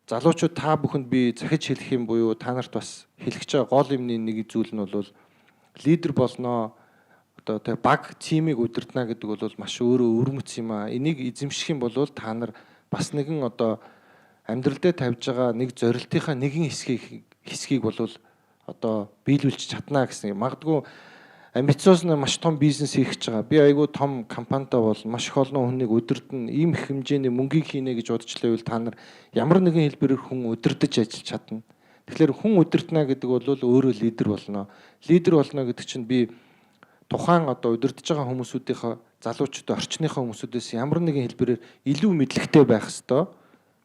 залуучууд та бүхэнд би захиж хэлэх юм буюу та нарт бас хэлэх гэж байгаа гол юмны нэг зүйл нь бол лидер болноо одоо тэг баг тимийг удирдана гэдэг бол маш өөрөө өвөрмөц юм аа. Энийг эзэмших юм бол та нар бас нэгэн одоо амьдрал дээр тавьж байгаа нэг зорилтынхаа нэгэн хэсгийг бол одоо биелүүлж чадна гэсэн юм. Магадгүй амбициоз нь маш том бизнес хийх гэж байгаа. Би айгүй том компанитай бол маш их олон хүнийг удирдна, ийм их хэмжээний мөнгийг хийнэ гэж бодчихлоо та нар ямар нэгэн хэлбэрээр хүн удирдах ажиллаж чадна. Тэгэхээр хүн удирдана гэдэг бол өөрөө лидер болно. Лидер болно гэдэг чинь би тухайн одоо удирдах байгаа хүмүүсүүдийнхээ залуучууд орчныхаа хүмүүсүүдээс ямар нэгэн хэлбэрээр илүү мэдлэгтэй байх ёстой.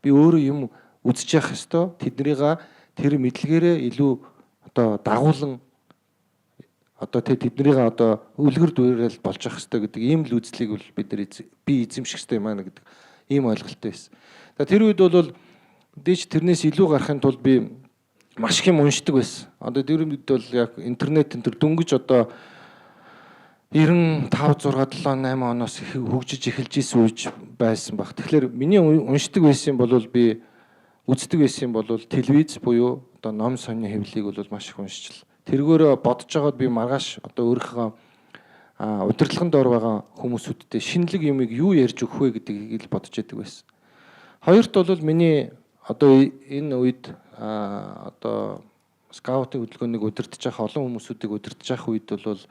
Би өөрөө юм үзэж явах ёстой. Тэднийг тэр мэдлэгээрээ илүү одоо дагуулan одоо тэднийг одоо үлгэр дуурайл болж явах ёстой гэдэг ийм л үзлийг бол бид нар би эзэмших ёстой юм аа гэдэг ийм ойлголттой байсан. Тэр үед бол дээч тэрнээс илүү гарахын тулд би маш их юм уншдаг байсан. Одоо тэр үед бол яг интернет энэ дөнгөж одоо 95 6 7 8 оноос хөгжиж эхэлж исэн үеж байсан баг. Тэгэхээр миний уншдаг байсан бол би үздэг байсан бол телевиз буюу одоо ном сонины хэвлэлийг бол маш их уншчихлаа. Тэргөөрөө бодож байгаад би маргааш одоо өөрийнхөө удирдлагын дор байгаа хүмүүсүүдтэй шинэлэг юмыг юу ярьж өгөх вэ гэдгийг л бодож яадаг байсан. Хоёрт бол миний одоо энэ үед одоо скаутын хөдөлгөөнийг удирдах жах олон хүмүүсүүдийг удирдах жах үед бол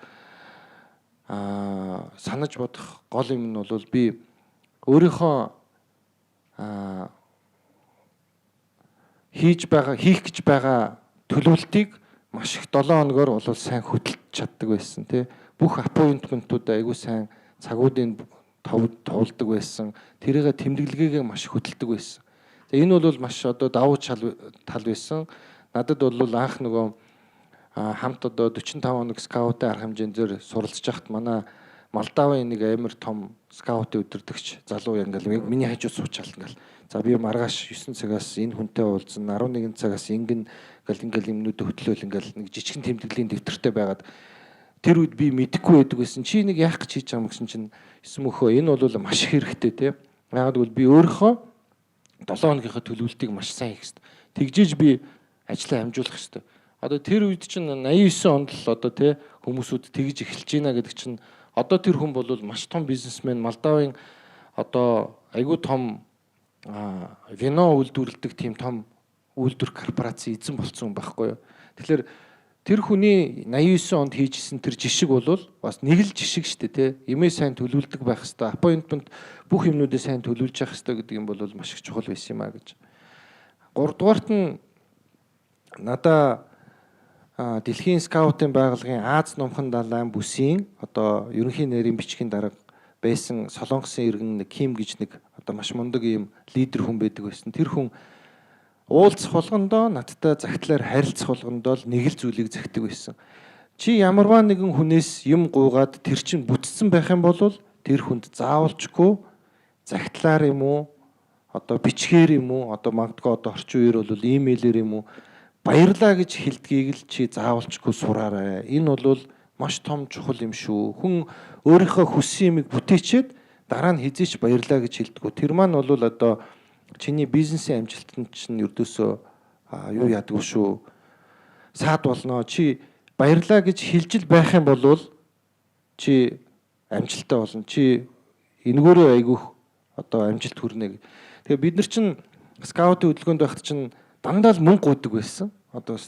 санаж бодох гол юм нь бол би өөрийнхөө хийх гэж байгаа төлөвлөлтийг маш их 7 хоногор бол сайн хөдөлж чаддаг байсан тий. Бүх аппойнтментууд айгүй сайн цагуудын товлдог байсан. Тэрийг тэмдэглэгээ маш их хөдөлдөг байсан. Энэ бол маш одоо давуу тал байсан. Надад бол анх нөгөө хамт одоо 45 хоног скаутын арга хэмжээндээр суралцж байхад манай Молдовын нэг амар том скаутын өдөртөгч залуу ингээл миний хажууд суучаал ингээл за би маргааш 9 цагаас энэ хүнтэй уулзна 11 цагаас ингээл юмнууд хөтлөөл ингээл нэг жижигэн тэмдэглэлийн дэвтэртэй байгаад тэр үед би мэдэхгүй байдаг байсан чи нэг яах гэж хийж байгаа юм гэсэн чинь эсэм өхөө энэ бол маш хэрэгтэй тий. Яагаад гэвэл би өөрийнхөө 7 хоногийнхаа төлөвлөлтийг маш сайн хийх хэрэгтэй. Тэгжээж би ажлаа амжуулах хэрэгтэй. Одоо тэр үед чинь 89 онд л одоо тий хүмүүсүүд тэгж эхэлж байна гэдэг чинь одоо тэр хүн бол маш том бизнесмен Молдовын одоо айгүй том вино үйлдвэрлэдэг тийм том үйлдвэр корпорац эзэн болсон байхгүй юу. Тэгэхээр тэр хүний 89 онд хийжсэн тэр жишг бол бас нэг л жишг шүү дээ тий. Имээ сайн төлөвлөдөг байх хэрэгтэй. Аппойнтмент бүх юмнуудыг сайн төлөвлөж явах хэрэгтэй гэдэг юм бол маш их чухал байсан юм а гэж. 3 дугаарт нь надаа Дэлхийн скаутын байгууллагын Аз номхон далайн бүсийн одоо ерөнхий нэрийн бичгийн дарга байсан Солонгосын иргэн Ким гэж нэг одоо маш мундаг ийм лидер хүн байдаг байсан. Тэр хүн уулзах болгондоо надтай загтлаар харилцах болгондоо нэг л зүйлийг захидаг байсан. Чи ямарваа нэгэн хүнээс юм гуйгаад тэр чинь бүтцсэн байх юм бол тэр хүнд заавалчгүй загтлаар юм уу одоо бичгээр юм уу одоо магадгүй одоо орчин үеэр бол имэйлээр юм уу баярлаа гэж хэлдгийг л чи заавалчгүй сураарай. Энэ бол маш том чухал юм шүү. Хүн өөрийнхөө хүссэн юмыг бүтээчээд дараа нь хизээч баярлаа гэж хэлдэг. Тэр маань бол одоо чиний бизнесийн амжилтанд чинь ердөөсөө юу яадаг шүү. Саад болно. Чи баярлаа гэж хэлж л байх юм бол чи амжилттай болно. Чи энэгээрээ айгүйх одоо амжилт хүрнэ. Тэгээ бид нар чинь скаутын хөдөлгөөнд байхад чинь дандаа л мөнгө гуйдаг байсан. Одоо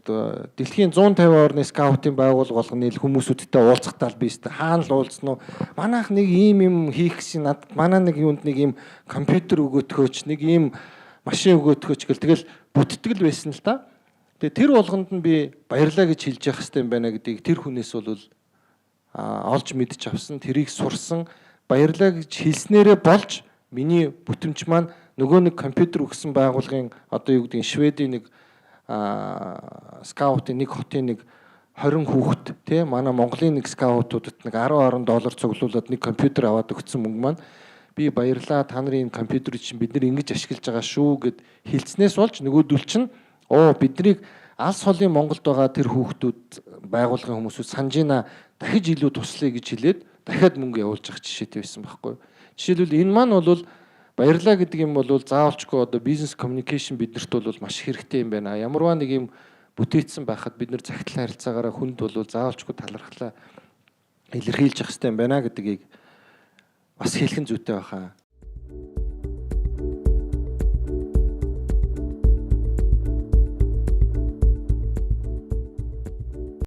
дэлхийн 150 орны скаутын байгууллага болгоны хүмүүсүүдтэй уулзахтаа л би хаана л уулзсан уу? Манайх нэг ийм юм хийх гэсэн надад манай нэг юунд нэг ийм компьютер өгөөтгөөч, нэг ийм машин өгөөтгөөч гэл тэгэл бүттгэл байсан л та. Тэгээ тэр болгонд нь би баярлаа гэж хэлж явах хэрэгтэй юм байна гэдгийг тэр хүнээс бол олж мэдж авсан, тэрийг сурсан, баярлаа гэж хэлснээрээ болж миний бүтэмж маань нөгөө нэг компьютер өгсөн байгууллагын одоо юу гэдэг нь Шведийн нэг скаутын нэг хотын нэг 20 хүүхэд тий манай Монголын нэг скаутуудад нэг 10 орн доллар цуглуулад нэг компьютер аваад өгсөн мөнгө маань би баярлаа та нарын энэ компьютерийг чинь бид нар ингэж ашиглаж байгаа шүү гэд хэлснээс болж нөгөөдөл чинь биднийг алс холын Монголд байгаа тэр хүүхдүүд байгууллагын хүмүүсүүд санаж ийна дахиж илүү туслая гэж хэлээд дахиад мөнгө явуулж авах жишээтэй байсан байхгүй. Жишээлбэл энэ маань бол баярлаа гэдэг юм бол заавалчгүй одоо бизнес communication биднэрт бол маш хэрэгтэй юм байна. Ямарваа нэг юм бүтээцсэн байхад бид нар захидлын харилцаагаараа хүнд бол заавалчгүй талархлаа илэрхийлж явах хэрэгтэй юм байна гэдгийг бас хэлхэн зүйтэй байхаа.